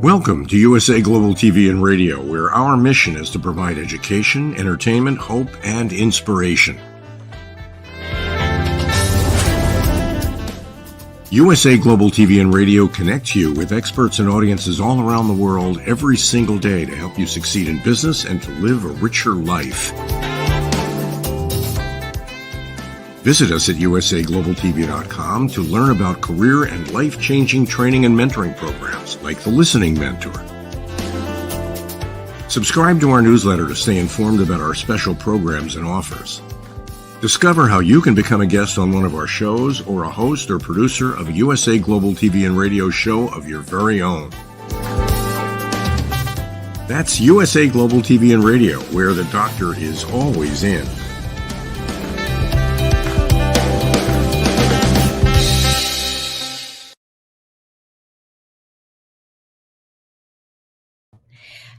Welcome to USA Global TV and Radio, where our mission is to provide education, entertainment, hope, and inspiration. USA Global TV and Radio connects you with experts and audiences all around the world every single day to help you succeed in business and to live a richer life. Visit us at usaglobaltv.com to learn about career and life-changing training and mentoring programs like the Listening Mentor. Subscribe to our newsletter to stay informed about our special programs and offers. Discover how you can become a guest on one of our shows or a host or producer of a USA Global TV and Radio show of your very own. That's USA Global TV and Radio, where the doctor is always in.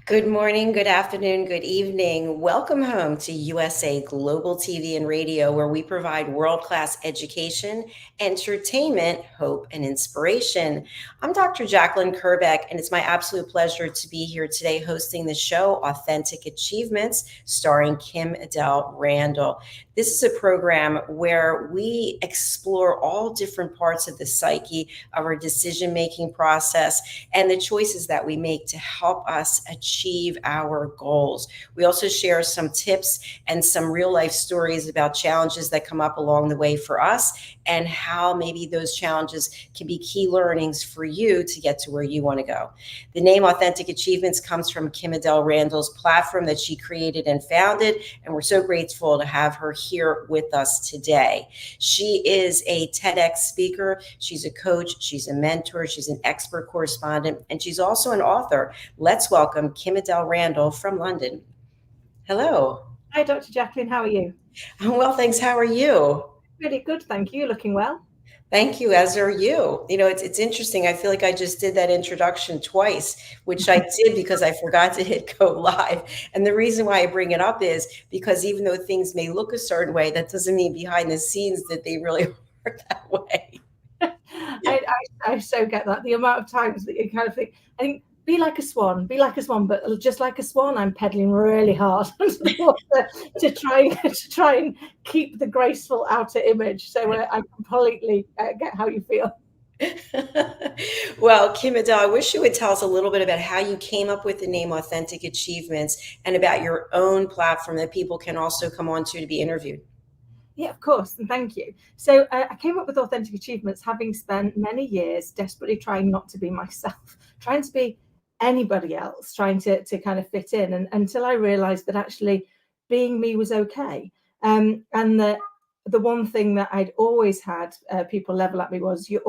Good morning, good afternoon, good evening. Welcome home to USA Global TV and Radio, where we provide world-class education, entertainment, hope, and inspiration. I'm Dr. Jacqueline Kerbeck, and it's my absolute pleasure to be here today hosting the show Authentic Achievements, starring KIM-ADELE Randall. This is a program where we explore all different parts of the psyche of our decision-making process and the choices that we make to help us achieve our goals. We also share some tips and some real-life stories about challenges that come up along the way for us and how maybe those challenges can be key learnings for you to get to where you want to go. The name Authentic Achievements comes from KIM-ADELE Randall's platform that she created and founded, and we're so grateful to have her here with us today. She is a TEDx speaker, she's a coach, she's a mentor, she's an expert correspondent, and she's also an author. Let's welcome KIM-ADELE Randall from London. Hello. Hi, Dr. Jacqueline. How are you? I'm well, thanks. How are you? Really good, thank you. Looking well. Thank you, as are you. You know, it's interesting. I feel like I just did that introduction twice, which I did because I forgot to hit go live. And the reason why I bring it up is because even though things may look a certain way, that doesn't mean behind the scenes that they really are that way. I so get that. The amount of times that you kind of think, I think, be like a swan, but just like a swan, I'm pedaling really hard under the water to try and keep the graceful outer image. So I completely get how you feel. Well, KIM-ADELE, I wish you would tell us a little bit about how you came up with the name Authentic Achievements and about your own platform that people can also come on to be interviewed. Yeah, of course, and thank you. So I came up with Authentic Achievements having spent many years desperately trying not to be myself, trying to be anybody else, trying to kind of fit in, and until I realized that actually being me was okay. And the one thing that I'd always had people level at me was you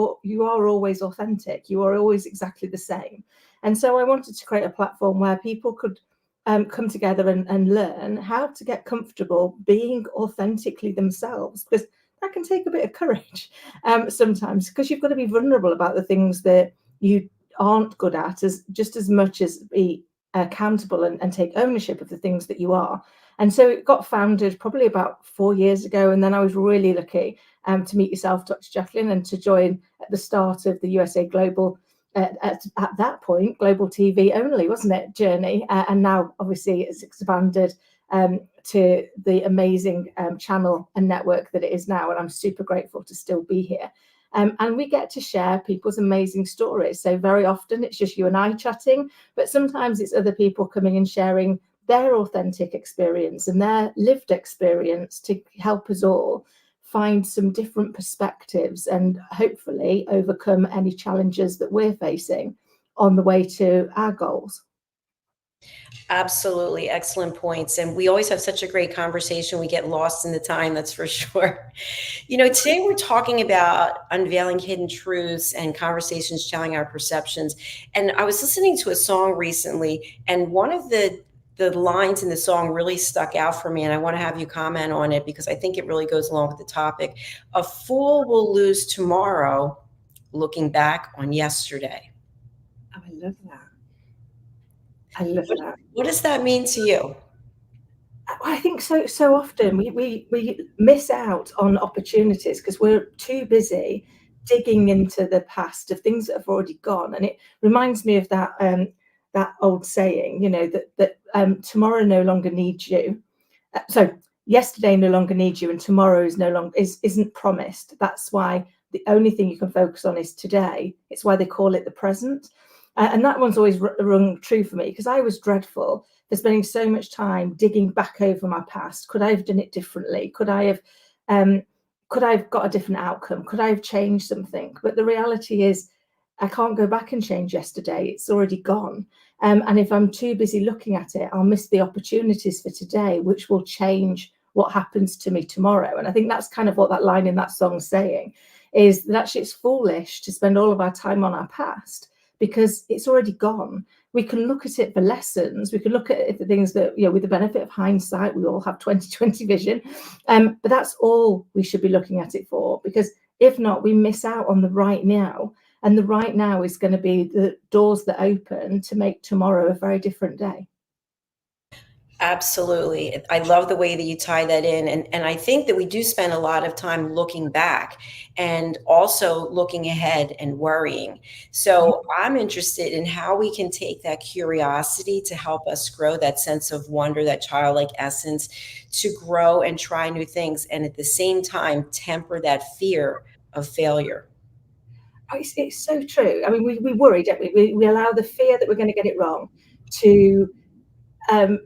are always authentic, you are always exactly the same. And so I wanted to create a platform where people could come together and learn how to get comfortable being authentically themselves, because that can take a bit of courage sometimes, because you've got to be vulnerable about the things that you aren't good at just as much as be accountable and take ownership of the things that you are. And so it got founded probably about 4 years ago, and then I was really lucky to meet yourself, Dr. Jacqueline, and to join at the start of the USA Global at that point Global TV only, wasn't it, journey, and now obviously it's expanded to the amazing channel and network that it is now, and I'm super grateful to still be here. And we get to share people's amazing stories. So very often it's just you and I chatting, but sometimes it's other people coming and sharing their authentic experience and their lived experience to help us all find some different perspectives and hopefully overcome any challenges that we're facing on the way to our goals. Absolutely. Excellent points. And we always have such a great conversation. We get lost in the time, that's for sure. You know, today we're talking about unveiling hidden truths and conversations challenging our perceptions. And I was listening to a song recently, and one of the lines in the song really stuck out for me. And I want to have you comment on it because I think it really goes along with the topic. A fool will lose tomorrow looking back on yesterday. Oh, I love that. I love that. What does that mean to you? I think so often we miss out on opportunities because we're too busy digging into the past of things that have already gone. And it reminds me of that old saying, you know, that tomorrow no longer needs you. So yesterday no longer needs you, and tomorrow is no longer isn't promised. That's why the only thing you can focus on is today. It's why they call it the present. And that one's always rung true for me, because I was dreadful for spending so much time digging back over my past. Could I have done it differently? Could I have got a different outcome? Could I have changed something? But the reality is, I can't go back and change yesterday. It's already gone. And if I'm too busy looking at it, I'll miss the opportunities for today, which will change what happens to me tomorrow. And I think that's kind of what that line in that song's saying, is that actually it's foolish to spend all of our time on our past, because it's already gone. We can look at it for lessons. We can look at it for things that, you know, with the benefit of hindsight, we all have 20/20 vision. But that's all we should be looking at it for, because if not, we miss out on the right now. And the right now is going to be the doors that open to make tomorrow a very different day. Absolutely. I love the way that you tie that in. And I think that we do spend a lot of time looking back and also looking ahead and worrying. So I'm interested in how we can take that curiosity to help us grow that sense of wonder, that childlike essence, to grow and try new things. And at the same time, temper that fear of failure. It's so true. I mean, we worry, don't we? We allow the fear that we're going to get it wrong to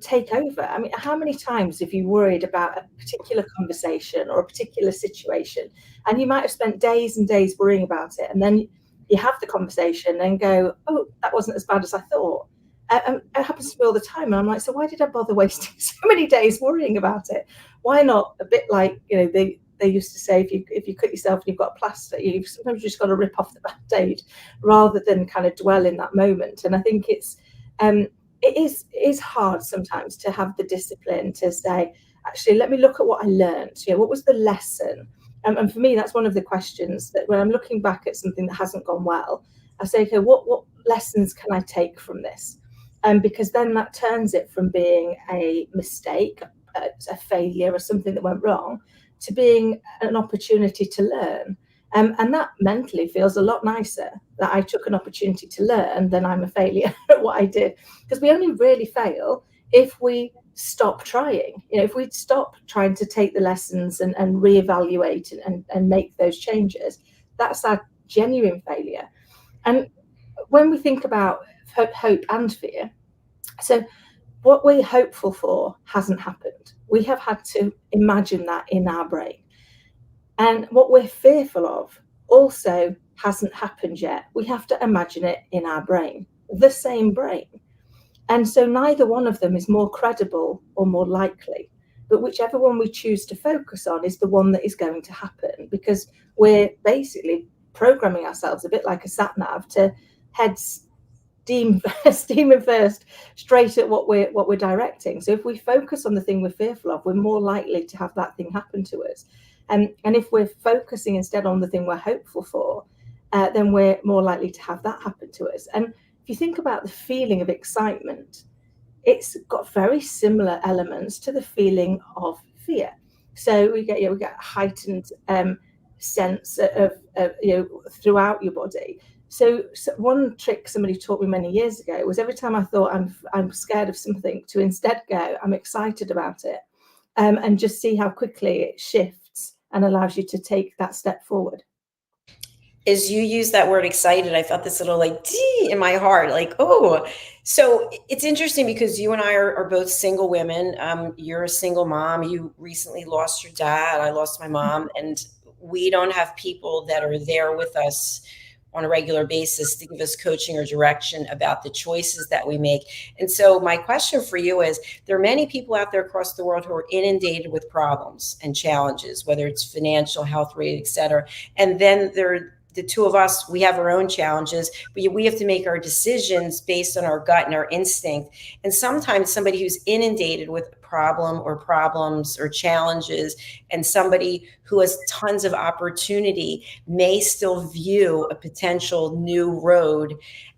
take over. I mean, how many times have you worried about a particular conversation or a particular situation, and you might have spent days and days worrying about it, and then you have the conversation and go, oh, that wasn't as bad as I thought. It happens to me all the time, and I'm like, so why did I bother wasting so many days worrying about it? Why not, a bit like, you know, they used to say, if you cut yourself and you've got a plaster, you've sometimes just got to rip off the Band-Aid rather than kind of dwell in that moment. And I think it is hard sometimes to have the discipline to say, actually, let me look at what I learned. You know, what was the lesson? And for me, that's one of the questions, that when I'm looking back at something that hasn't gone well, I say, okay, what lessons can I take from this? Because then that turns it from being a mistake, a failure, or something that went wrong, to being an opportunity to learn. And that mentally feels a lot nicer, that I took an opportunity to learn than I'm a failure at what I did. Because we only really fail if we stop trying. You know, if we stop trying to take the lessons and reevaluate and make those changes, that's our genuine failure. And when we think about hope and fear, so what we're hopeful for hasn't happened. We have had to imagine that in our brain. And what we're fearful of also hasn't happened yet. We have to imagine it in our brain, the same brain. And so neither one of them is more credible or more likely. But whichever one we choose to focus on is the one that is going to happen, because we're basically programming ourselves a bit like a sat nav to head steaming first straight at what we're directing. So if we focus on the thing we're fearful of, we're more likely to have that thing happen to us. And if we're focusing instead on the thing we're hopeful for, then we're more likely to have that happen to us. And if you think about the feeling of excitement, it's got very similar elements to the feeling of fear. So we get heightened sense of throughout your body. So one trick somebody taught me many years ago was, every time I thought I'm scared of something, to instead go, I'm excited about it, and just see how quickly it shifts and allows you to take that step forward. As you use that word excited, I felt this little like dee in my heart, like, oh. So it's interesting because you and I are both single women. You're a single mom. You recently lost your dad. I lost my mom. And we don't have people that are there with us on a regular basis to give us coaching or direction about the choices that we make. And so my question for you is, there are many people out there across the world who are inundated with problems and challenges, whether it's financial, health related, et cetera. And then the two of us, we have our own challenges, but we have to make our decisions based on our gut and our instinct. And sometimes somebody who's inundated with a problem or problems or challenges, and somebody who has tons of opportunity, may still view a potential new road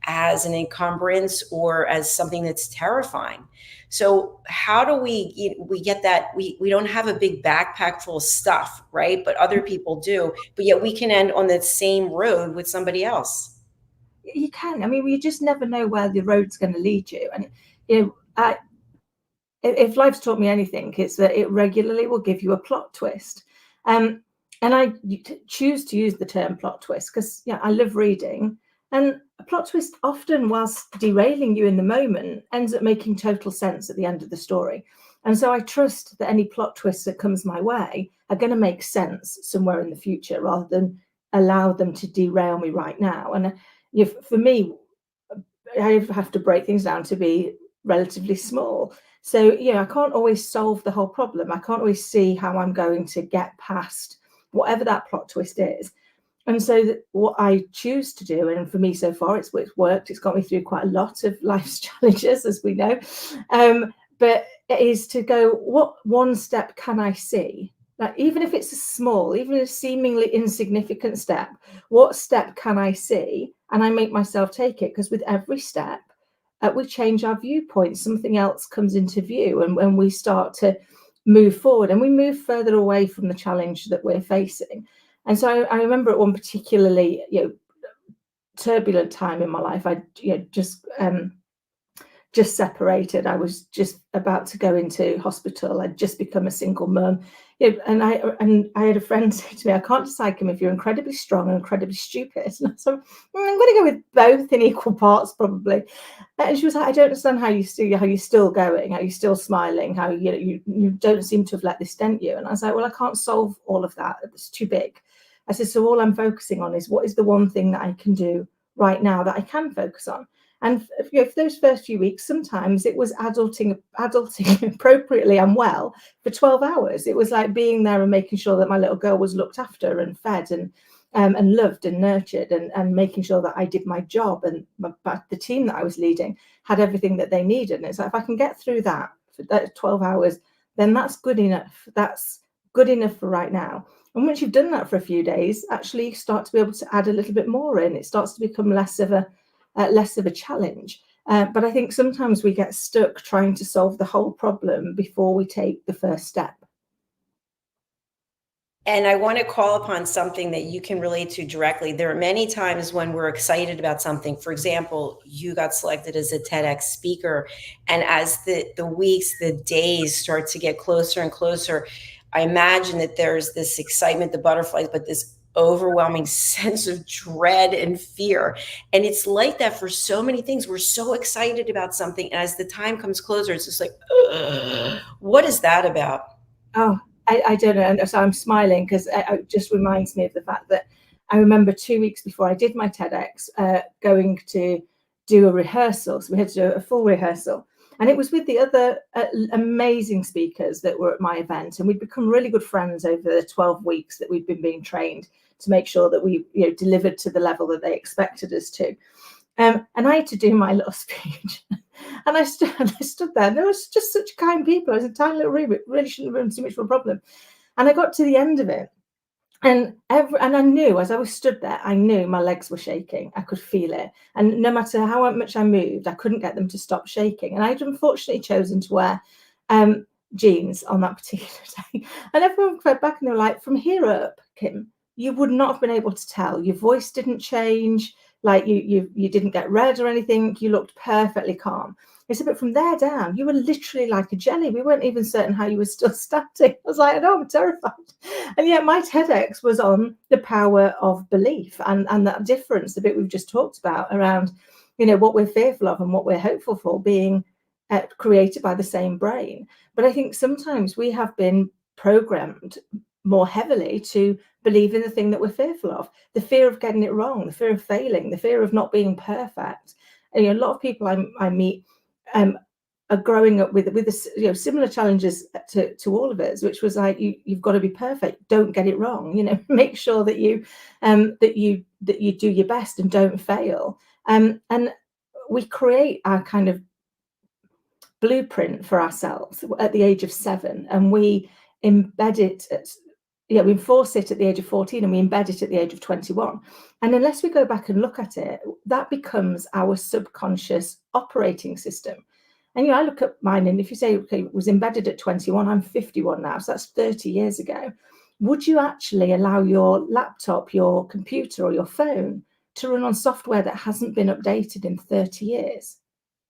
as an encumbrance or as something that's terrifying. So how do we get that? We don't have a big backpack full of stuff, right? But other people do, but yet we can end on the same road with somebody else. You can. I mean, you just never know where the road's going to lead you. And, you know, if life's taught me anything, it's that it regularly will give you a plot twist. And I choose to use the term plot twist because I love reading. And a plot twist often, whilst derailing you in the moment, ends up making total sense at the end of the story. And so I trust that any plot twists that comes my way are going to make sense somewhere in the future rather than allow them to derail me right now. And for me, I have to break things down to be relatively small. So, I can't always solve the whole problem. I can't always see how I'm going to get past whatever that plot twist is. And so what I choose to do, and for me so far, it's worked. It's got me through quite a lot of life's challenges, as we know. But it is to go, what one step can I see? Like, even if it's a small, even a seemingly insignificant step, what step can I see? And I make myself take it, because with every step, we change our viewpoint. Something else comes into view, and when we start to move forward and we move further away from the challenge that we're facing. And so I remember at one particularly, turbulent time in my life, I just separated. I was just about to go into hospital. I'd just become a single mum. And I had a friend say to me, I can't decide, Kim, if you're incredibly strong and incredibly stupid. And so I'm going to go with both in equal parts, probably. And she was like, I don't understand how you're still going, how you're still smiling, how you don't seem to have let this dent you. And I was like, well, I can't solve all of that. It's too big. I said, so all I'm focusing on is what is the one thing that I can do right now that I can focus on. And for those first few weeks, sometimes it was adulting appropriately and well for 12 hours. It was like being there and making sure that my little girl was looked after and fed and loved and nurtured, and making sure that I did my job, and the team that I was leading had everything that they needed. And it's like, if I can get through that for that 12 hours, then that's good enough. That's good enough for right now. And once you've done that for a few days, actually you start to be able to add a little bit more in. It starts to become less of a challenge. But I think sometimes we get stuck trying to solve the whole problem before we take the first step. And I want to call upon something that you can relate to directly. There are many times when we're excited about something. For example, you got selected as a TEDx speaker. And as the weeks, the days start to get closer and closer, I imagine that there's this excitement, the butterflies, but this overwhelming sense of dread and fear. And it's like that for so many things. We're so excited about something, and as the time comes closer, it's just like, what is that about? Oh, I don't know. And so I'm smiling because it just reminds me of the fact that I remember 2 weeks before I did my TEDx, going to do a rehearsal. So we had to do a full rehearsal. And it was with the other amazing speakers that were at my event. And we'd become really good friends over the 12 weeks that we'd been being trained to make sure that we delivered to the level that they expected us to. And I had to do my little speech. And I stood there, and there was just such kind people. I was in a tiny little room. It really shouldn't have been too much of a problem. And I got to the end of it. And I knew, as I was stood there, I knew my legs were shaking. I could feel it. And no matter how much I moved, I couldn't get them to stop shaking. And I'd unfortunately chosen to wear jeans on that particular day. And everyone fed back and they were like, from here up, Kim, you would not have been able to tell. Your voice didn't change. Like you didn't get red or anything. You looked perfectly calm. I said, but from there down, you were literally like a jelly. We weren't even certain how you were still standing. I was like, no, I'm terrified. And yet my TEDx was on the power of belief and that difference, the bit we've just talked about around, what we're fearful of and what we're hopeful for being created by the same brain. But I think sometimes we have been programmed more heavily to believe in the thing that we're fearful of, the fear of getting it wrong, the fear of failing, the fear of not being perfect. And a lot of people I meet are growing up with similar challenges to all of us, which was like, you've got to be perfect, don't get it wrong, make sure that you do your best and don't fail. And we create our kind of blueprint for ourselves at the age of 7, and we embed it we enforce it at the age of 14 and we embed it at the age of 21. And unless we go back and look at it, that becomes our subconscious operating system. And I look at mine, and if you say, okay, it was embedded at 21, I'm 51 now, so that's 30 years ago. Would you actually allow your laptop, your computer, or your phone to run on software that hasn't been updated in 30 years?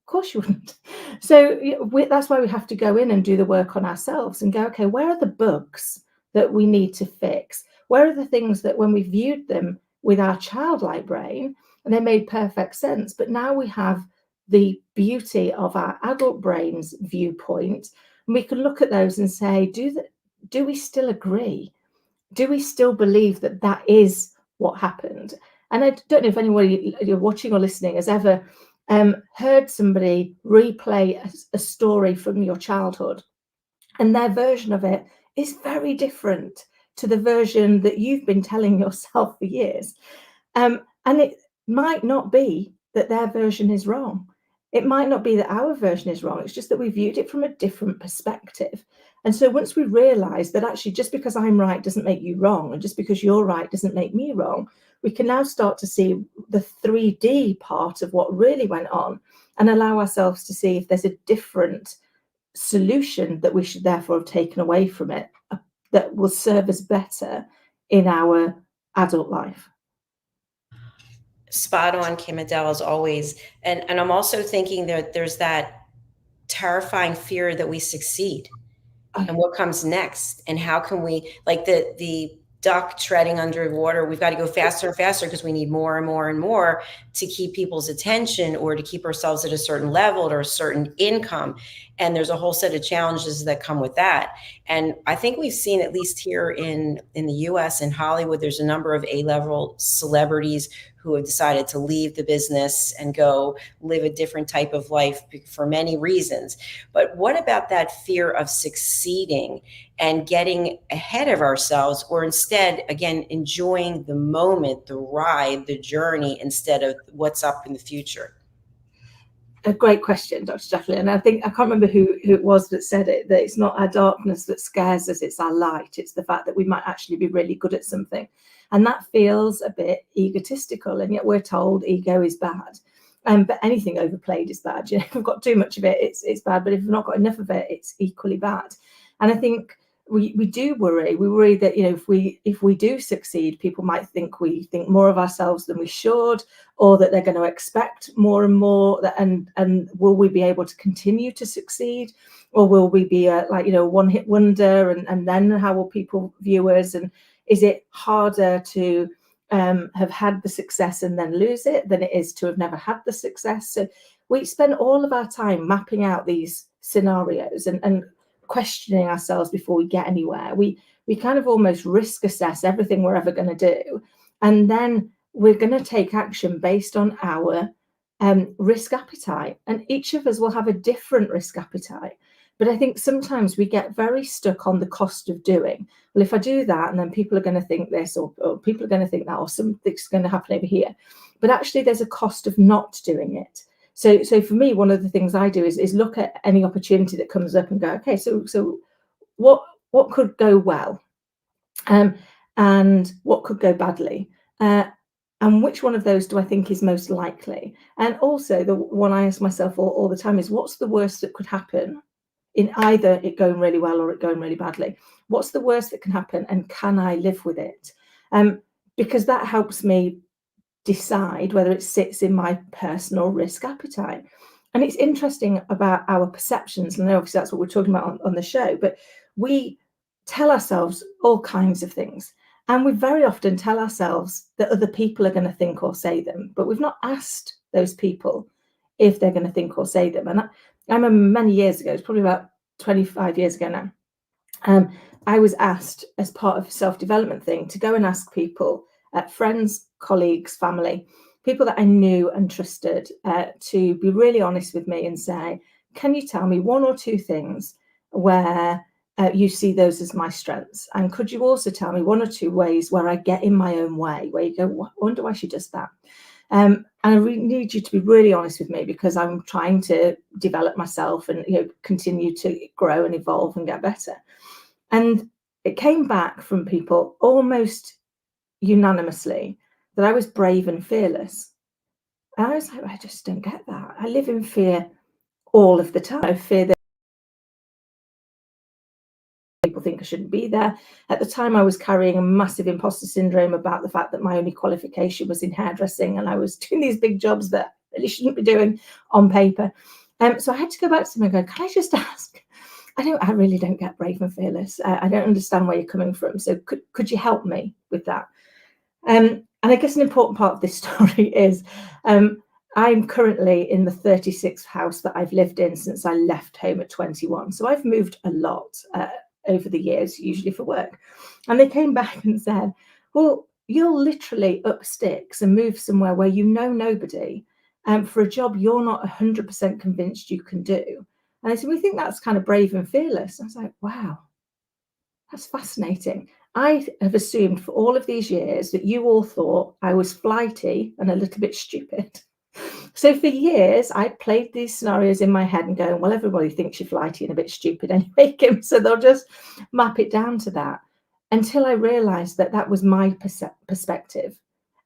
Of course you wouldn't. So that's why we have to go in and do the work on ourselves and go, okay, where are the bugs that we need to fix? Where are the things that when we viewed them with our childlike brain, and they made perfect sense, but now we have the beauty of our adult brain's viewpoint, and we can look at those and say, do we still agree? Do we still believe that that is what happened? And I don't know if anybody you're watching or listening has ever heard somebody replay a story from your childhood, and their version of it is very different to the version that you've been telling yourself for years. And it might not be that their version is wrong. It might not be that our version is wrong. It's just that we viewed it from a different perspective. And so once we realize that actually just because I'm right doesn't make you wrong, and just because you're right doesn't make me wrong, we can now start to see the 3D part of what really went on and allow ourselves to see if there's a different solution that we should therefore have taken away from it that will serve us better in our adult life. Spot on, KIM-ADELE, as always. And I'm also thinking that there's that terrifying fear that we succeed and what comes next, and how can we, like the duck treading underwater, we've got to go faster and faster because we need more and more and more to keep people's attention, or to keep ourselves at a certain level or a certain income. And there's a whole set of challenges that come with that. And I think we've seen, at least here in the US and Hollywood, there's a number of A-level celebrities who have decided to leave the business and go live a different type of life for many reasons. But what about that fear of succeeding and getting ahead of ourselves, or instead, again, enjoying the moment, the ride, the journey, instead of what's up in the future? A great question, Dr. Jacqueline. And I think, I can't remember who it was that said it, that it's not our darkness that scares us, it's our light. It's the fact that we might actually be really good at something. And that feels a bit egotistical, and yet we're told ego is bad. But anything overplayed is bad. If we've got too much of it, it's bad. But if we've not got enough of it, it's equally bad. And I think we do worry. We worry that if we do succeed, people might think we think more of ourselves than we should, or that they're going to expect more and more. And will we be able to continue to succeed, or will we be a one-hit wonder? And then how will people view us? And is it harder to have had the success and then lose it than it is to have never had the success? So we spend all of our time mapping out these scenarios and questioning ourselves before we get anywhere. We kind of almost risk assess everything we're ever going to do, and then we're going to take action based on our risk appetite. And each of us will have a different risk appetite. But I think sometimes we get very stuck on the cost of doing. Well, if I do that, and then people are going to think this, or people are going to think that, or something's going to happen over here. But actually, there's a cost of not doing it. So for me, one of the things I do is look at any opportunity that comes up and go, okay, so what could go well, and what could go badly, and which one of those do I think is most likely? And also, the one I ask myself all the time is, what's the worst that could happen in either it going really well or it going really badly? What's the worst that can happen, and can I live with it? Because that helps me decide whether it sits in my personal risk appetite. And it's interesting about our perceptions, and obviously that's what we're talking about on the show, but we tell ourselves all kinds of things, and we very often tell ourselves that other people are going to think or say them, but we've not asked those people if they're going to think or say them. And I remember many years ago, it's probably about 25 years ago now, I was asked, as part of a self-development thing, to go and ask people, friends, colleagues, family, people that I knew and trusted, to be really honest with me and say, can you tell me one or two things where you see those as my strengths? And could you also tell me one or two ways where I get in my own way, where you go, I wonder why she does that? And I really need you to be really honest with me, because I'm trying to develop myself and continue to grow and evolve and get better. And it came back from people almost unanimously that I was brave and fearless. And I was like, I just don't get that. I live in fear all of the time. I fear that people think I shouldn't be there. At the time, I was carrying a massive imposter syndrome about the fact that my only qualification was in hairdressing, and I was doing these big jobs that I really shouldn't be doing on paper. So I had to go back to them and go, can I just ask? I really don't get brave and fearless. I don't understand where you're coming from. So could you help me with that? And I guess an important part of this story is I'm currently in the 36th house that I've lived in since I left home at 21. So I've moved a lot over the years, usually for work. And they came back and said, well, you'll literally up sticks and move somewhere where you know nobody for a job you're not 100% convinced you can do. And I said, we think that's kind of brave and fearless. I was like, wow, that's fascinating. I have assumed for all of these years that you all thought I was flighty and a little bit stupid. So for years, I played these scenarios in my head and going, well, everybody thinks you're flighty and a bit stupid anyway, Kim, so they'll just map it down to that, until I realized that that was my perspective.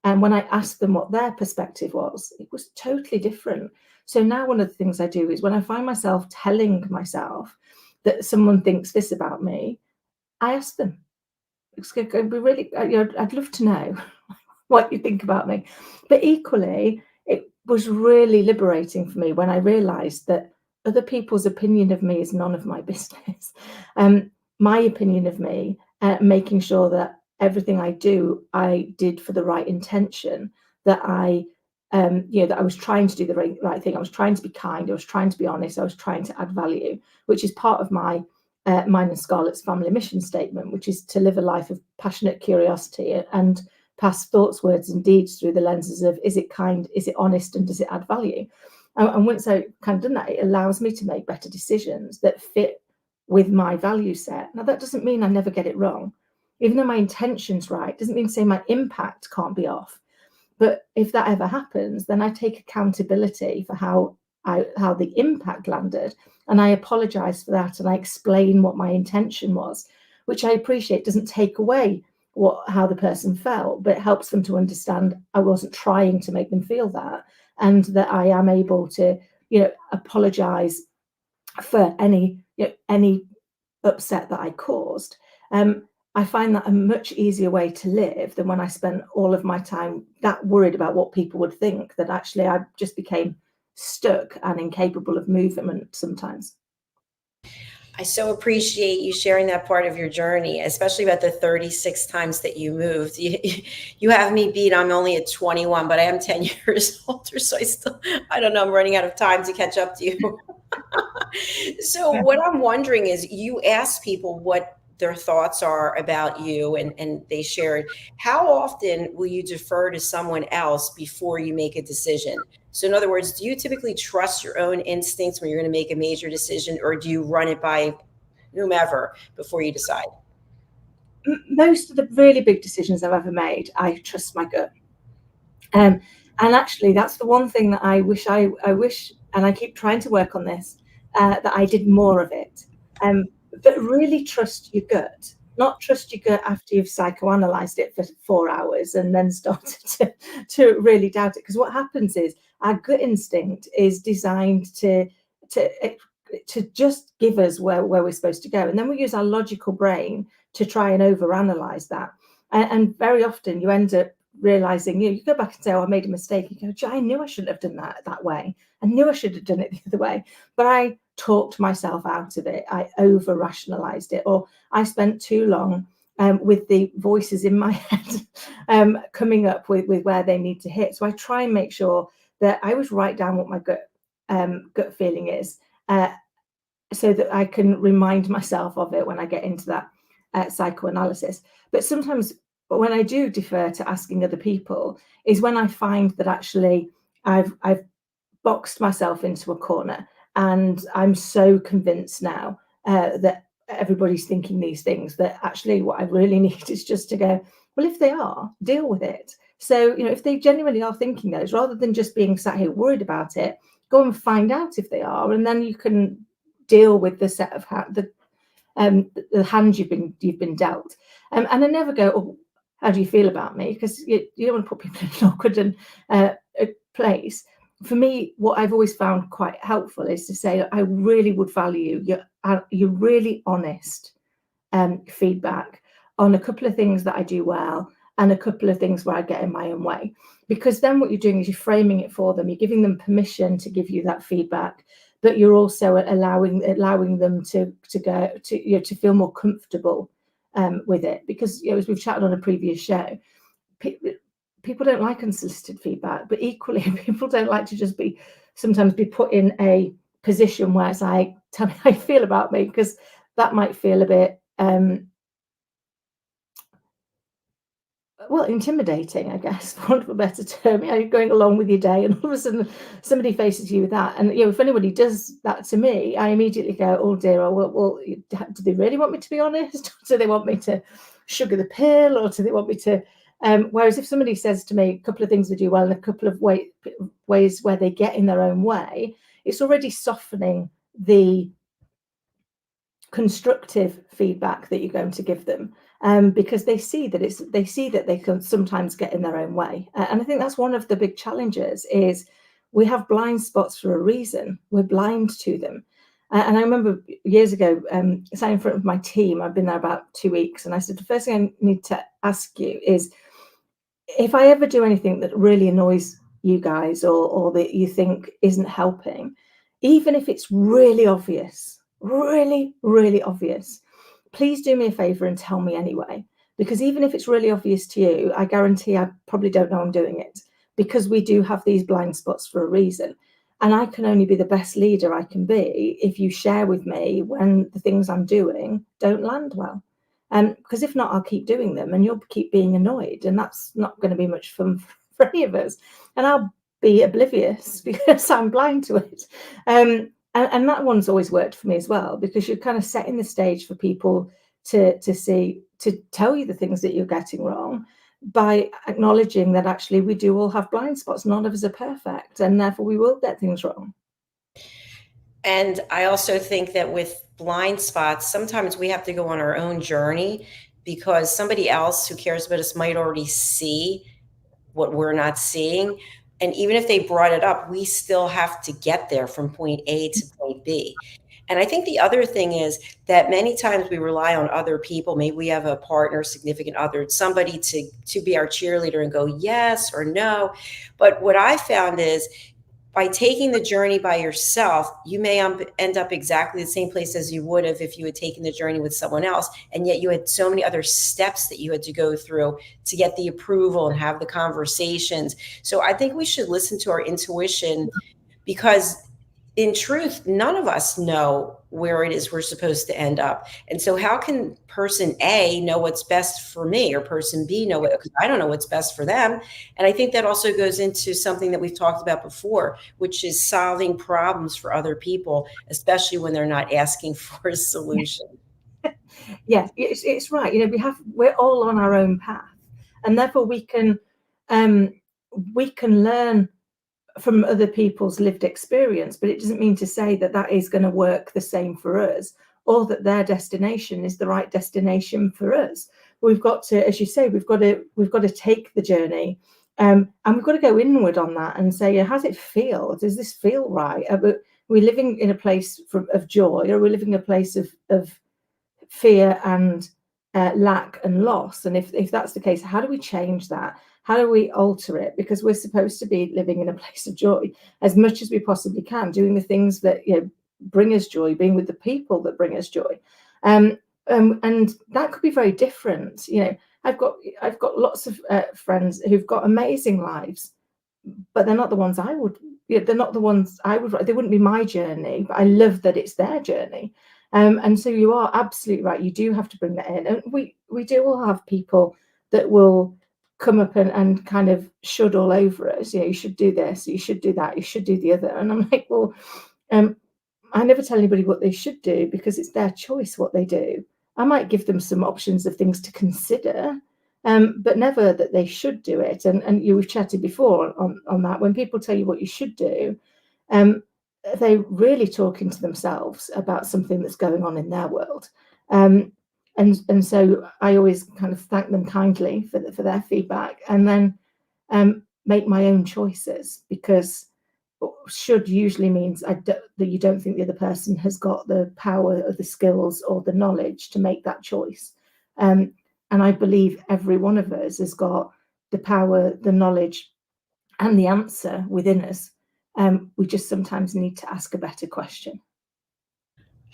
And when I asked them what their perspective was, it was totally different. So now one of the things I do is when I find myself telling myself that someone thinks this about me, I ask them. It's going to be really, I'd love to know what you think about me. But equally, it was really liberating for me when I realized that other people's opinion of me is none of my business. My opinion of me, making sure that everything I do, I did for the right intention, that that I was trying to do the right thing. I was trying to be kind. I was trying to be honest. I was trying to add value, which is part of my mine and Scarlett's family mission statement, which is to live a life of passionate curiosity and pass thoughts, words, and deeds through the lenses of, is it kind, is it honest, and does it add value? And once I kind of done that, it allows me to make better decisions that fit with my value set. Now, that doesn't mean I never get it wrong. Even though my intention's right, doesn't mean to say my impact can't be off. But if that ever happens, then I take accountability for how the impact landed, and I apologize for that, and I explain what my intention was, which I appreciate doesn't take away how the person felt, but it helps them to understand I wasn't trying to make them feel that, and that I am able to, apologize for any upset that I caused. I find that a much easier way to live than when I spent all of my time that worried about what people would think, that actually I just became stuck and incapable of movement sometimes. I so appreciate you sharing that part of your journey, especially about the 36 times that you moved. You have me beat. I'm only at 21, but I am 10 years older. So I don't know, I'm running out of time to catch up to you. So what I'm wondering is, you ask people what their thoughts are about you, and they shared. How often will you defer to someone else before you make a decision? So in other words, do you typically trust your own instincts when you're going to make a major decision, or do you run it by whomever before you decide? Most of the really big decisions I've ever made, I trust my gut. And actually, that's the one thing that I wish, and I keep trying to work on this, that I did more of it. But really trust your gut, not trust your gut after you've psychoanalyzed it for 4 hours and then started to really doubt it. Because what happens is our gut instinct is designed to just give us where we're supposed to go. And then we use our logical brain to try and overanalyze that. And very often you end up realizing, you go back and say, oh, I made a mistake. You go, I knew I shouldn't have done that way. I knew I should have done it the other way. But I talked myself out of it. I over rationalized it, or I spent too long with the voices in my head coming up with where they need to hit. So I try and make sure that I always write down what my gut feeling is, so that I can remind myself of it when I get into that psychoanalysis. But sometimes when I do defer to asking other people is when I find that actually I've boxed myself into a corner, and I'm so convinced now that everybody's thinking these things, that actually what I really need is just to go, well, if they are, deal with it. So, if they genuinely are thinking those, rather than just being sat here worried about it, go and find out if they are, and then you can deal with the set of the hand you've been dealt. And I never go, oh, how do you feel about me? Because you don't want to put people in an awkward place. For me, what I've always found quite helpful is to say, I really would value your really honest feedback on a couple of things that I do well and a couple of things where I get in my own way. Because then what you're doing is you're framing it for them. You're giving them permission to give you that feedback, but you're also allowing them to go to feel more comfortable with it. Because as we've chatted on a previous show, people don't like unsolicited feedback, but equally people don't like to just sometimes be put in a position where it's like, tell me how you feel about me, because that might feel a bit well, intimidating, I guess, for want of a better term. You're going along with your day and all of a sudden somebody faces you with that. And if anybody does that to me, I immediately go, oh dear, well, do they really want me to be honest? Do they want me to sugar the pill, or do they want me to whereas if somebody says to me a couple of things they do well and a couple of ways where they get in their own way, it's already softening the constructive feedback that you're going to give them, because they see that they can sometimes get in their own way. And I think that's one of the big challenges, is we have blind spots for a reason. We're blind to them. And I remember years ago sitting in front of my team. I've been there about 2 weeks, and I said, the first thing I need to ask you is, if I ever do anything that really annoys you guys, or that you think isn't helping, even if it's really obvious, really, really obvious, please do me a favor and tell me anyway. Because even if it's really obvious to you, I guarantee I probably don't know I'm doing it, because we do have these blind spots for a reason. And I can only be the best leader I can be if you share with me when the things I'm doing don't land well. Because if not, I'll keep doing them and you'll keep being annoyed, and that's not going to be much fun for any of us. And I'll be oblivious because I'm blind to it. And that one's always worked for me as well, because you're kind of setting the stage for people to tell you the things that you're getting wrong, by acknowledging that actually we do all have blind spots. None of us are perfect, and therefore we will get things wrong. And I also think that with blind spots, sometimes we have to go on our own journey, because somebody else who cares about us might already see what we're not seeing. And even if they brought it up, we still have to get there from point A to point B. And I think the other thing is that many times we rely on other people. Maybe we have a partner, significant other, somebody to be our cheerleader and go yes or no. But what I found is, by taking the journey by yourself, you may end up exactly the same place as you would have if you had taken the journey with someone else. And yet you had so many other steps that you had to go through to get the approval and have the conversations. So I think we should listen to our intuition, because in truth, none of us know where it is we're supposed to end up. And so how can person A know what's best for me, or person B know what, because I don't know what's best for them. And I think that also goes into something that we've talked about before, which is solving problems for other people, especially when they're not asking for a solution. Yeah, it's right. We're all on our own path, and therefore we can learn from other people's lived experience, but it doesn't mean to say that that is going to work the same for us, or that their destination is the right destination for us. We've got to, as you say, we've got to take the journey, and we've got to go inward on that and say, how does it feel? Does this feel right? Are we living in a place of joy, or are we living in a place of fear and lack and loss? And if that's the case, how do we change that? How do we alter it? Because we're supposed to be living in a place of joy as much as we possibly can, doing the things that bring us joy, being with the people that bring us joy, and that could be very different. I've got lots of friends who've got amazing lives, but they're not the ones I would. They're not the ones I would. They wouldn't be my journey, but I love that it's their journey. And so you are absolutely right. You do have to bring that in, and we do all have people that will come up and kind of should all over us. You should do this, you should do that, you should do the other. And I'm like, well, I never tell anybody what they should do, because it's their choice what they do. I might give them some options of things to consider, but never that they should do it. And we've chatted before on that. When people tell you what you should do, they're really talking to themselves about something that's going on in their world. And so I always kind of thank them kindly for their feedback, and then make my own choices, because should usually means that you don't think the other person has got the power or the skills or the knowledge to make that choice. And I believe every one of us has got the power, the knowledge, and the answer within us. We just sometimes need to ask a better question.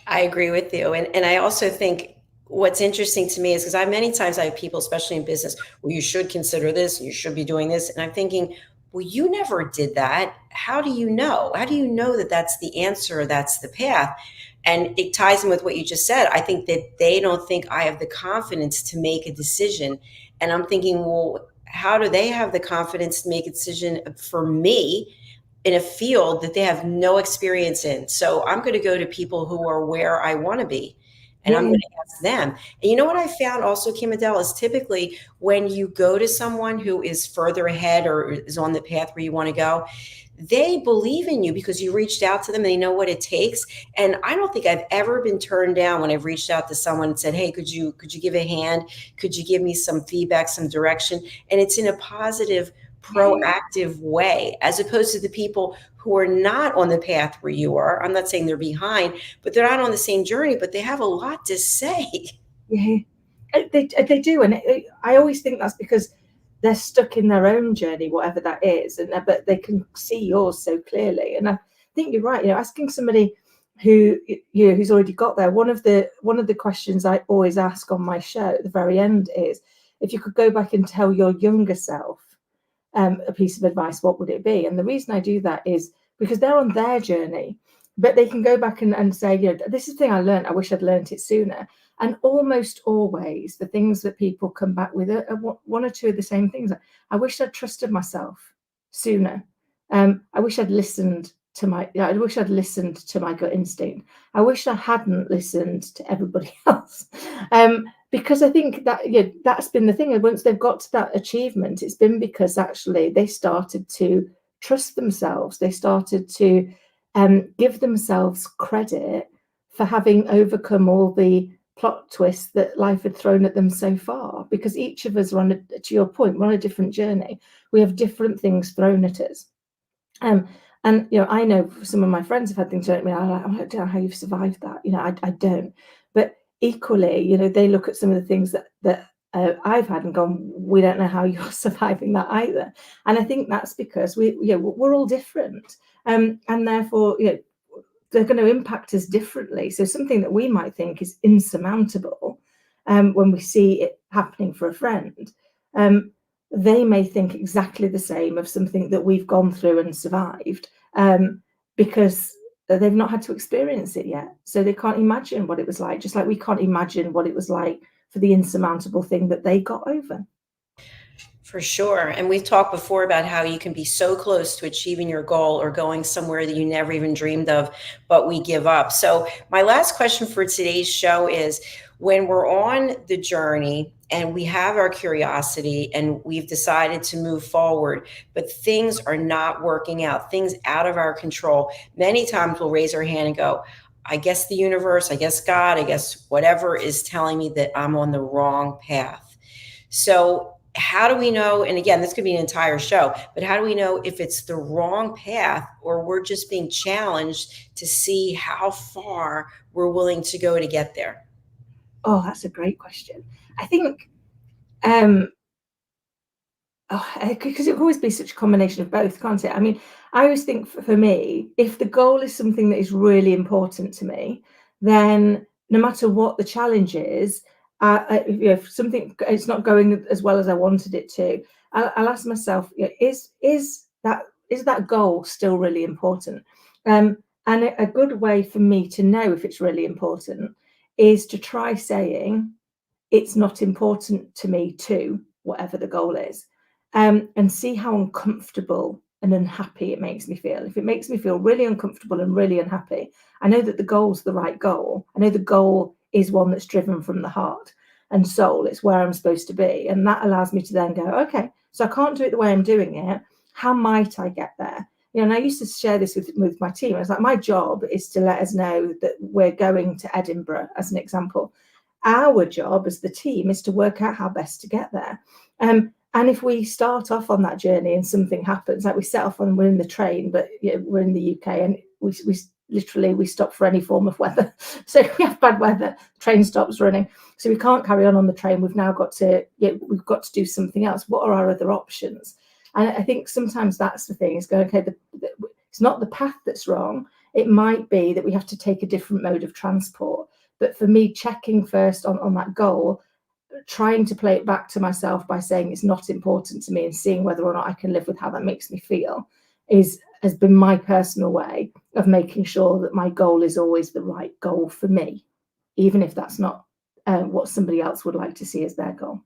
I agree with you. And I also think what's interesting to me is because many times I have people, especially in business, well, you should consider this, you should be doing this. And I'm thinking, well, you never did that. How do you know? How do you know that that's the answer, that's the path? And it ties in with what you just said. I think that they don't think I have the confidence to make a decision. And I'm thinking, well, how do they have the confidence to make a decision for me in a field that they have no experience in? So I'm going to go to people who are where I want to be, and I'm going to ask them. And you know what I found also, KIM-ADELE, is typically when you go to someone who is further ahead or is on the path where you want to go, they believe in you because you reached out to them and they know what it takes. And I don't think I've ever been turned down when I've reached out to someone and said, hey, could you give a hand? Could you give me some feedback, some direction? And it's in a positive, proactive way, as opposed to the people who are not on the path where you are. I'm not saying they're behind, but they're not on the same journey, but they have a lot to say. Yeah, they do. And I always think that's because they're stuck in their own journey, whatever that is, but they can see yours so clearly. And I think you're right. Asking somebody who's already got there. One of the questions I always ask on my show at the very end is, if you could go back and tell your younger self a piece of advice, what would it be? And the reason I do that is because they're on their journey, but they can go back and say, this is the thing I learned. I wish I'd learned it sooner. And almost always the things that people come back with are one or two of the same things. I wish I'd trusted myself sooner. I wish I'd listened to my gut instinct. I wish I hadn't listened to everybody else. Because I think that that's been the thing. Once they've got to that achievement, it's been because actually they started to trust themselves. They started to give themselves credit for having overcome all the plot twists that life had thrown at them so far. Because each of us to your point, we're on a different journey. We have different things thrown at us. And I know some of my friends have had things thrown at me. I don't know how you've survived that. I don't. But equally, they look at some of the things that I've had and gone, we don't know how you're surviving that either. And I think that's because we're all different, and therefore they're going to impact us differently. So something that we might think is insurmountable, when we see it happening for a friend, they may think exactly the same of something that we've gone through and survived, because they've not had to experience it yet. So they can't imagine what it was like, just like we can't imagine what it was like for the insurmountable thing that they got over. For sure. And we've talked before about how you can be so close to achieving your goal or going somewhere that you never even dreamed of, but we give up. So my last question for today's show is, when we're on the journey and we have our curiosity and we've decided to move forward, but things are not working out, things out of our control, many times we'll raise our hand and go, I guess the universe, I guess God, I guess whatever is telling me that I'm on the wrong path. So how do we know, and again, this could be an entire show, but how do we know if it's the wrong path or we're just being challenged to see how far we're willing to go to get there? Oh, that's a great question. I think, because it can always be such a combination of both, can't it? I mean, I always think for me, if the goal is something that is really important to me, then no matter what the challenge is, if something it's not going as well as I wanted it to, I'll ask myself, is that goal still really important? And a good way for me to know if it's really important is to try saying, it's not important to me too, whatever the goal is, and see how uncomfortable and unhappy it makes me feel. If it makes me feel really uncomfortable and really unhappy, I know that the goal's the right goal. I know the goal is one that's driven from the heart and soul. It's where I'm supposed to be. And that allows me to then go, okay, so I can't do it the way I'm doing it. How might I get there? And I used to share this with my team. I was like, my job is to let us know that we're going to Edinburgh, as an example. our job as the team is to work out how best to get there. And if we start off on that journey and something happens, like we set off and we're in the train, but we're in the UK and we literally stop for any form of weather. So if we have bad weather, the train stops running. So we can't carry on the train. We've now got to, we've got to do something else. What are our other options? And I think sometimes that's the thing, is going, okay, it's not the path that's wrong. It might be that we have to take a different mode of transport. But for me, checking first on that goal, trying to play it back to myself by saying it's not important to me and seeing whether or not I can live with how that makes me feel has been my personal way of making sure that my goal is always the right goal for me, even if that's not what somebody else would like to see as their goal.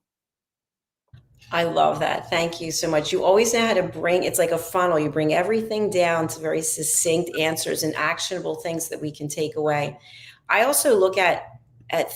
I love that. Thank you so much. You always know how to bring, it's like a funnel. You bring everything down to very succinct answers and actionable things that we can take away. I also look at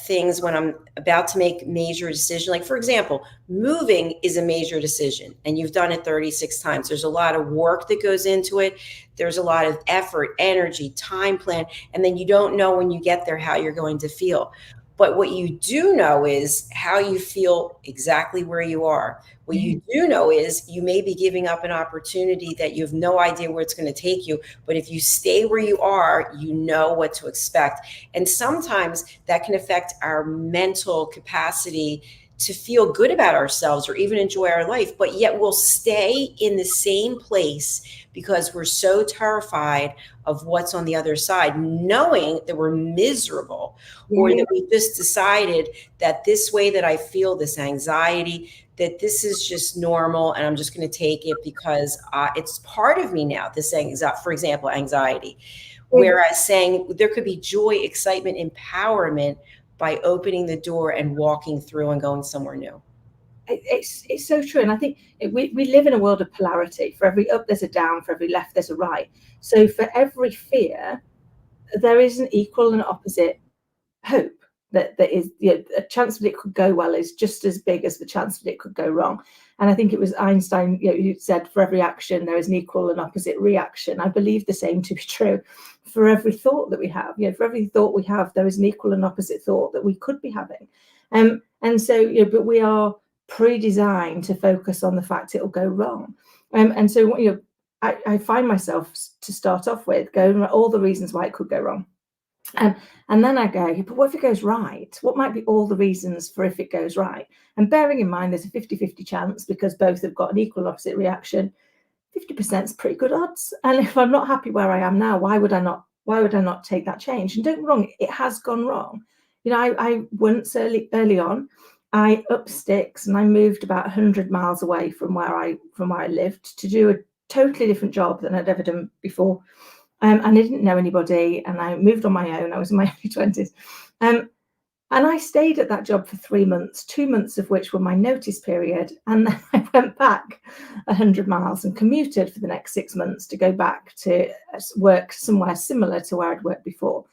things when I'm about to make major decision. Like, for example, moving is a major decision and you've done it 36 times. There's a lot of work that goes into it. There's a lot of effort, energy, time plan, and then you don't know when you get there how you're going to feel. But what you do know is how you feel exactly where you are. What you do know is you may be giving up an opportunity that you have no idea where it's going to take you. But if you stay where you are, you know what to expect. And sometimes that can affect our mental capacity to feel good about ourselves or even enjoy our life, but yet we'll stay in the same place because we're so terrified of what's on the other side, knowing that we're miserable, or that we just decided that this way that I feel, this anxiety, that this is just normal and I'm just going to take it because it's part of me now, this anxiety, for example, anxiety. Whereas saying there could be joy, excitement, empowerment by opening the door and walking through and going somewhere new. It's so true. And I think we live in a world of polarity. For every up, there's a down. For every left, there's a right. So for every fear, there is an equal and opposite hope. That is, a chance that it could go well is just as big as the chance that it could go wrong. And I think it was Einstein, who said, for every action, there is an equal and opposite reaction. I believe the same to be true for every thought that we have. For every thought we have, there is an equal and opposite thought that we could be having. And so, but we are pre-designed to focus on the fact it'll go wrong. And so, I find myself to start off with going all the reasons why it could go wrong. And then I go, but what if it goes right? What might be all the reasons for if it goes right? And bearing in mind there's a 50-50 chance because both have got an equal opposite reaction, 50% is pretty good odds. And if I'm not happy where I am now, why would I not take that change? And don't get me wrong, it has gone wrong. I once early on, I upped sticks and I moved about 100 miles away from where I lived to do a totally different job than I'd ever done before. And I didn't know anybody, and I moved on my own. I was in my early 20s. And I stayed at that job for 3 months, 2 months of which were my notice period. And then I went back 100 miles and commuted for the next 6 months to go back to work somewhere similar to where I'd worked before.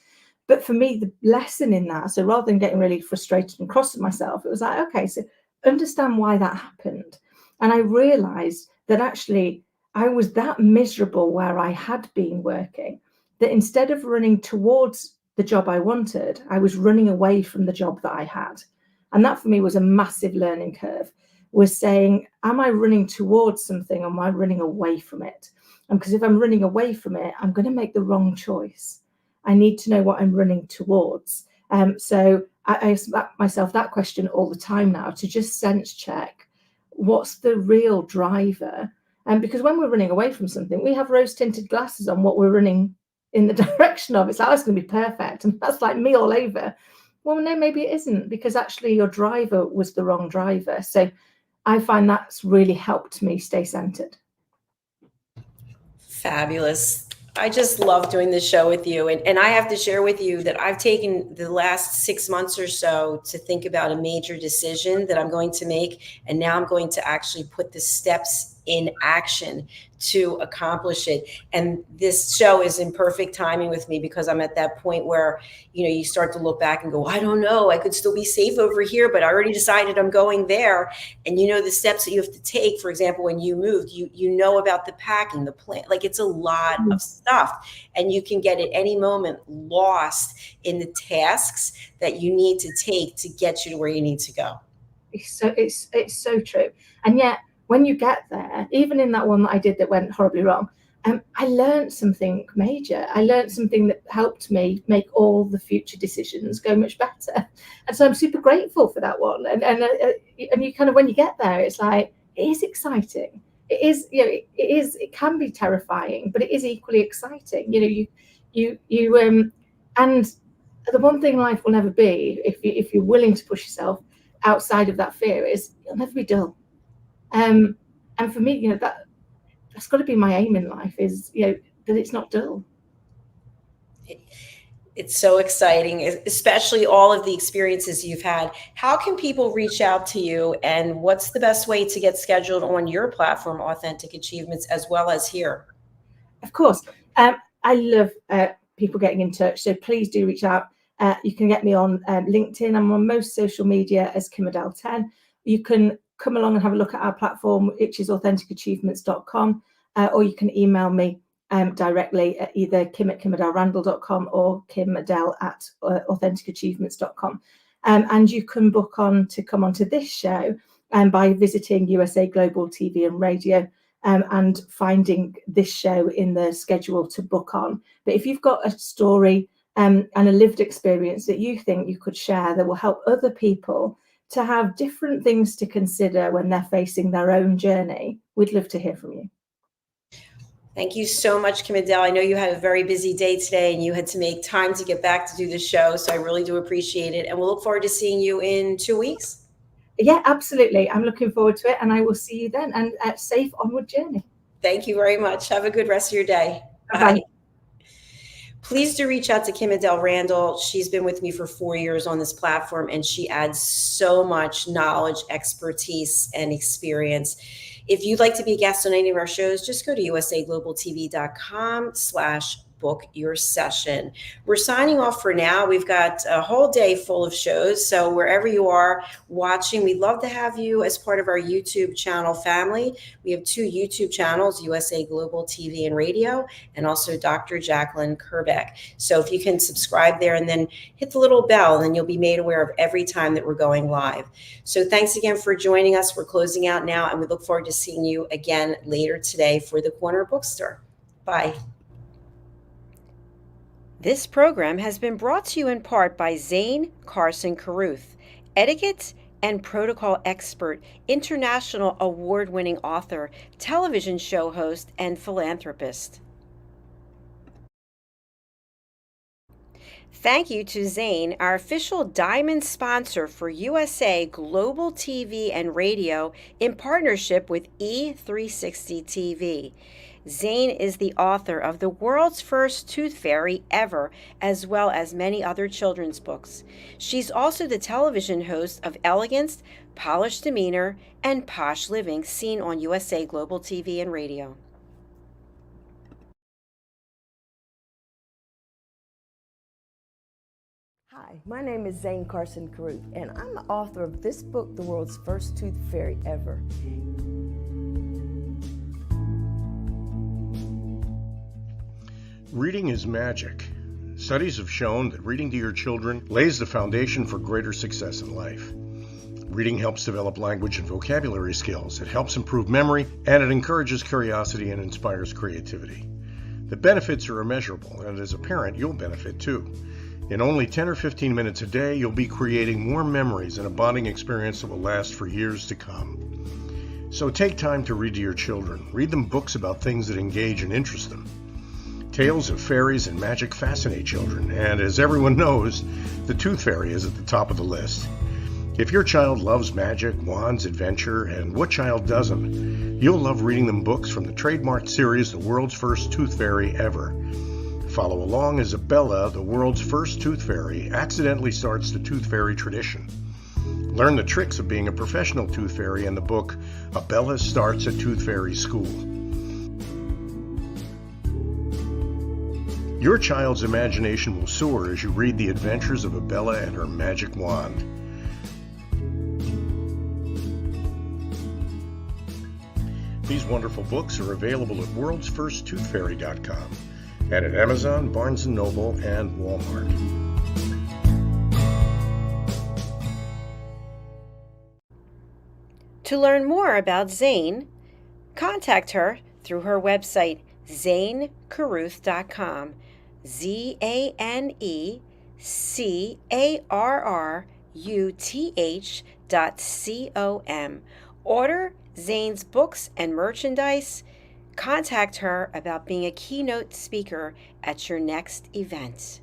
But for me, the lesson in that, so rather than getting really frustrated and cross at myself, it was like, okay, so understand why that happened. And I realized that actually I was that miserable where I had been working that instead of running towards the job I wanted, I was running away from the job that I had. And that for me was a massive learning curve, was saying, am I running towards something or am I running away from it? And because if I'm running away from it, I'm going to make the wrong choice. I need to know what I'm running towards. So I ask myself that question all the time now, to just sense check what's the real driver. And because when we're running away from something, we have rose tinted glasses on what we're running in the direction of. It's like, oh, it's going to be perfect. And that's like me all over. Well, no, maybe it isn't, because actually your driver was the wrong driver. So I find that's really helped me stay centered. Fabulous. I just love doing this show with you. And I have to share with you that I've taken the last 6 months or so to think about a major decision that I'm going to make. And now I'm going to actually put the steps in action to accomplish it. And this show is in perfect timing with me because I'm at that point where, you start to look back and go, I don't know, I could still be safe over here, but I already decided I'm going there. And the steps that you have to take. For example, when you moved, you know about the packing, the plan, like it's a lot of stuff, and you can get at any moment lost in the tasks that you need to take to get you to where you need to go. It's so true. And yet when you get there, even in that one that I did that went horribly wrong, I learned something major. I learned something that helped me make all the future decisions go much better. And so I'm super grateful for that one. And you kind of, when you get there, it's like, it is exciting. It is, it can be terrifying, but it is equally exciting. And the one thing life will never be, if you're willing to push yourself outside of that fear, is you'll never be dull. And for me, that's got to be my aim in life, is that it's not dull. It's so exciting, especially all of the experiences you've had. How can people reach out to you, and what's the best way to get scheduled on your platform, Authentic Achievements, as well as here? Of course. I love people getting in touch, so please do reach out. You can get me on LinkedIn. I'm on most social media as KIM-ADELE 10. You can come along and have a look at our platform, which is AuthenticAchievements.com, or you can email me directly at either kim@kimadelerandall.com or kimadele@AuthenticAchievements.com. And you can book on to come onto this show by visiting USA Global TV and Radio and finding this show in the schedule to book on. But if you've got a story and a lived experience that you think you could share that will help other people to have different things to consider when they're facing their own journey, we'd love to hear from you. Thank you so much, KIM-ADELE. I know you had a very busy day today and you had to make time to get back to do the show, so I really do appreciate it. And we'll look forward to seeing you in 2 weeks. Yeah, absolutely. I'm looking forward to it, and I will see you then, and a safe onward journey. Thank you very much. Have a good rest of your day. Bye. Bye. Please do reach out to KIM-ADELE Randall. She's been with me for 4 years on this platform, and she adds so much knowledge, expertise, and experience. If you'd like to be a guest on any of our shows, just go to usaglobaltv.com/book your session. We're signing off for now. We've got a whole day full of shows. So wherever you are watching, we'd love to have you as part of our YouTube channel family. We have 2 YouTube channels, USA Global TV and Radio, and also Dr. Jacqueline Kerbeck. So if you can subscribe there and then hit the little bell, then you'll be made aware of every time that we're going live. So thanks again for joining us. We're closing out now, and we look forward to seeing you again later today for the Corner Bookstore. Bye. This program has been brought to you in part by Zane Carson Carruth, etiquette and protocol expert, international award-winning author, television show host, and philanthropist. Thank you to Zane, our official diamond sponsor for USA Global TV and Radio in partnership with E360 TV. Zane is the author of The World's First Tooth Fairy Ever, as well as many other children's books. She's also the television host of Elegance, Polished Demeanor, and Posh Living, seen on USA Global TV and Radio. Hi, my name is Zane Carson Carruth, and I'm the author of this book, The World's First Tooth Fairy Ever. Reading is magic. Studies have shown that reading to your children lays the foundation for greater success in life. Reading helps develop language and vocabulary skills. It helps improve memory, and it encourages curiosity and inspires creativity. The benefits are immeasurable, and as a parent, you'll benefit too. In only 10 or 15 minutes a day, you'll be creating more memories and a bonding experience that will last for years to come. So take time to read to your children. Read them books about things that engage and interest them. Tales of fairies and magic fascinate children, and as everyone knows, the Tooth Fairy is at the top of the list. If your child loves magic, wands, adventure, and what child doesn't, you'll love reading them books from the trademarked series, The World's First Tooth Fairy Ever. Follow along as Bella, the world's first tooth fairy, accidentally starts the tooth fairy tradition. Learn the tricks of being a professional tooth fairy in the book, Bella Starts a Tooth Fairy School. Your child's imagination will soar as you read the adventures of Abella and her magic wand. These wonderful books are available at worldsfirsttoothfairy.com and at Amazon, Barnes & Noble, and Walmart. To learn more about Zane, contact her through her website, zanecarruth.com, ZANECARRUTH.com. Order Zane's books and merchandise. Contact her about being a keynote speaker at your next event.